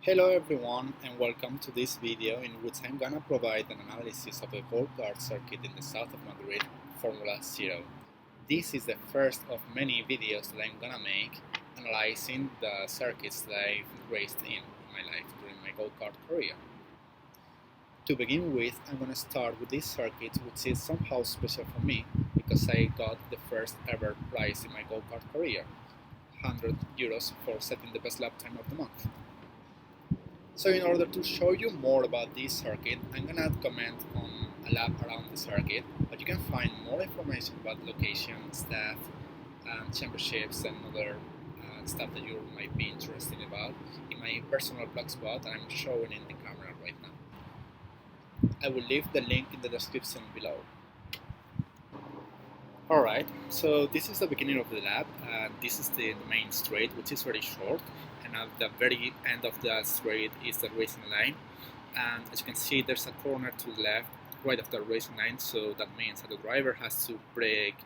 Hello everyone and welcome to this video in which I'm gonna provide an analysis of a go-kart circuit in the south of Madrid, Formula Cero. This is the first of many videos that I'm gonna make analyzing the circuits that I've raced in my life during my go-kart career. To begin with, I'm gonna start with this circuit, which is somehow special for me because I got the first ever prize in my go-kart career, €100 for setting the best lap time of the month. So in order to show you more about this circuit, I'm gonna comment on a lap around the circuit, but you can find more information about location, staff, championships and other stuff that you might be interested about in my personal blogspot that I'm showing in the camera right now. I will leave the link in the description below. Alright, so this is the beginning of the lap. This is the main straight, which is very short, and at the very end of that straight is the racing line. And as you can see, there's a corner to the left right after the racing line, so that means that the driver has to brake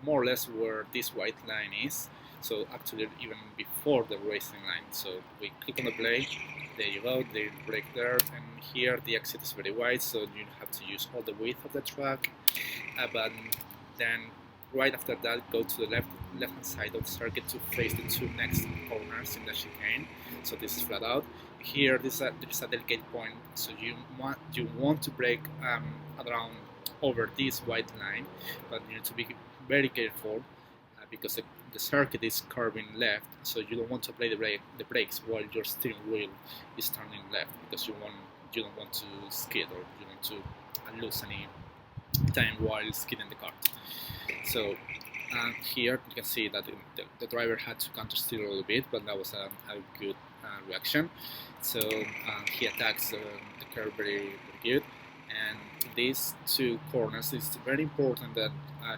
more or less where this white line is, so actually even before the racing line. So we click on the brake, there you go, they brake there, and here the exit is very wide, so you have to use all the width of the track, but then right after that go to the left hand side of the circuit to face the two next corners in the chicane. So this is flat out. Here there is a delicate point, so you want to brake around over this white line, but you need to be very careful because the circuit is curving left, so you don't want to apply the brakes while your steering wheel is turning left, because you don't want to skid, or you want to lose any time while skidding the kart. So here you can see that the driver had to counter steer a little bit, but that was a good reaction. So he attacks the curve very good. And these two corners, it's very important that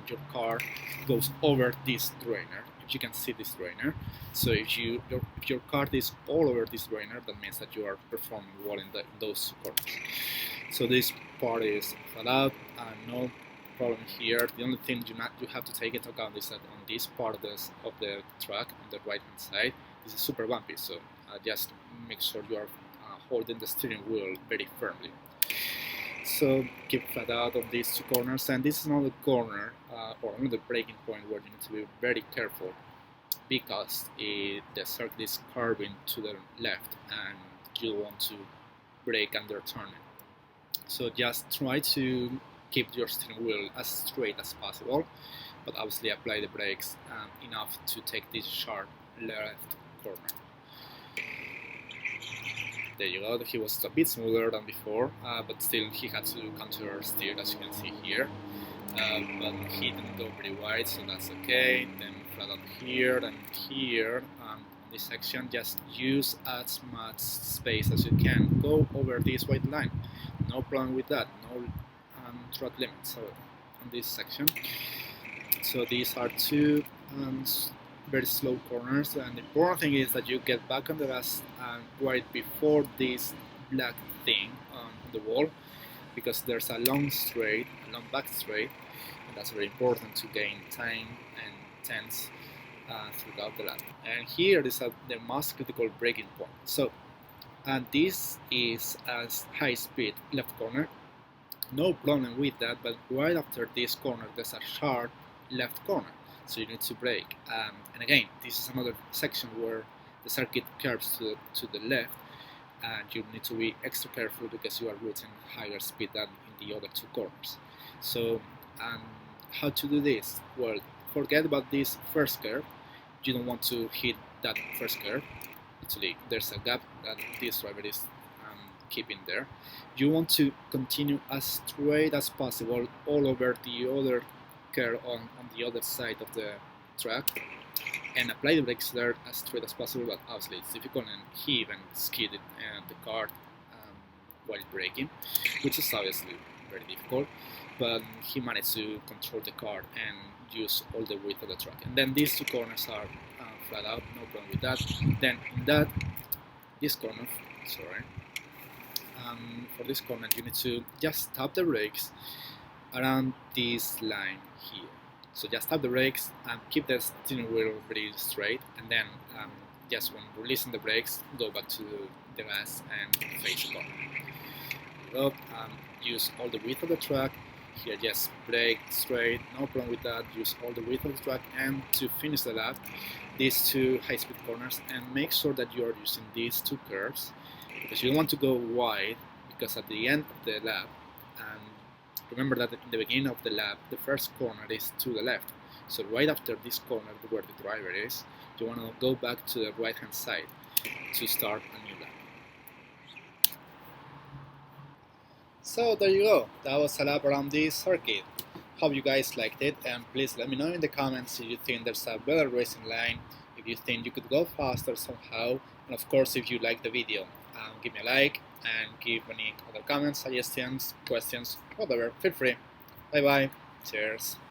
your car goes over this drainer. If you can see this drainer, so if your car is all over this drainer, that means that you are performing well in those corners. So this part is flat out, no problem here. The only thing you have to take into account is that on this part of the track, on the right hand side, this is super bumpy, so just make sure you are holding the steering wheel very firmly. So keep flat out of these two corners, and this is another corner or another braking point where you need to be very careful, because the circuit is curving to the left and you want to brake under turning. So just try to keep your steering wheel as straight as possible, but obviously apply the brakes enough to take this sharp left corner. There you go, he was a bit smoother than before, but still he had to counter steer, as you can see here, but he didn't go very wide, so that's okay. Then flat out here and here on this section, just use as much space as you can, go over this white line, no problem with that, no track limits so on this section. So these are two very slow corners, and the important thing is that you get back on the gas right before this black thing on the wall, because there's a long back straight, and that's very important to gain time and tense throughout the lap. And here is the most critical braking point. So this is a high speed left corner, no problem with that, but right after this corner there's a sharp left corner, so you need to brake. And again, this is another section where the circuit curves to the left, and you need to be extra careful because you are reaching higher speed than in the other two corners. So how to do this? Well, forget about this first curve. You don't want to hit that first curve. Actually, there's a gap that this driver is keeping there. You want to continue as straight as possible all over the other curve on the other side of the track, and apply the brakes there as straight as possible, but obviously it's difficult, and he even skidded the kart while braking, which is obviously very difficult, but he managed to control the car and use all the width of the track. And then these two corners are flat out, no problem with that. Then in this corner, for this corner you need to just tap the brakes around this line here. So just tap the brakes and keep the steering wheel very straight, and then just when releasing the brakes, go back to the gas and face the corner. Go, use all the width of the track. Here just brake straight, no problem with that. Use all the width of the track, and to finish the lap, these two high-speed corners, and make sure that you are using these two curves because you don't want to go wide, because at the end of the lap, remember that in the beginning of the lap, the first corner is to the left. So right after this corner where the driver is, you want to go back to the right hand side to start a new lap. So there you go, that was a lap around this circuit. Hope you guys liked it, and please let me know in the comments if you think there's a better racing line, if you think you could go faster somehow, and of course if you like the video. Give me a like and give any other comments, suggestions, questions, whatever, feel free. Bye bye, cheers.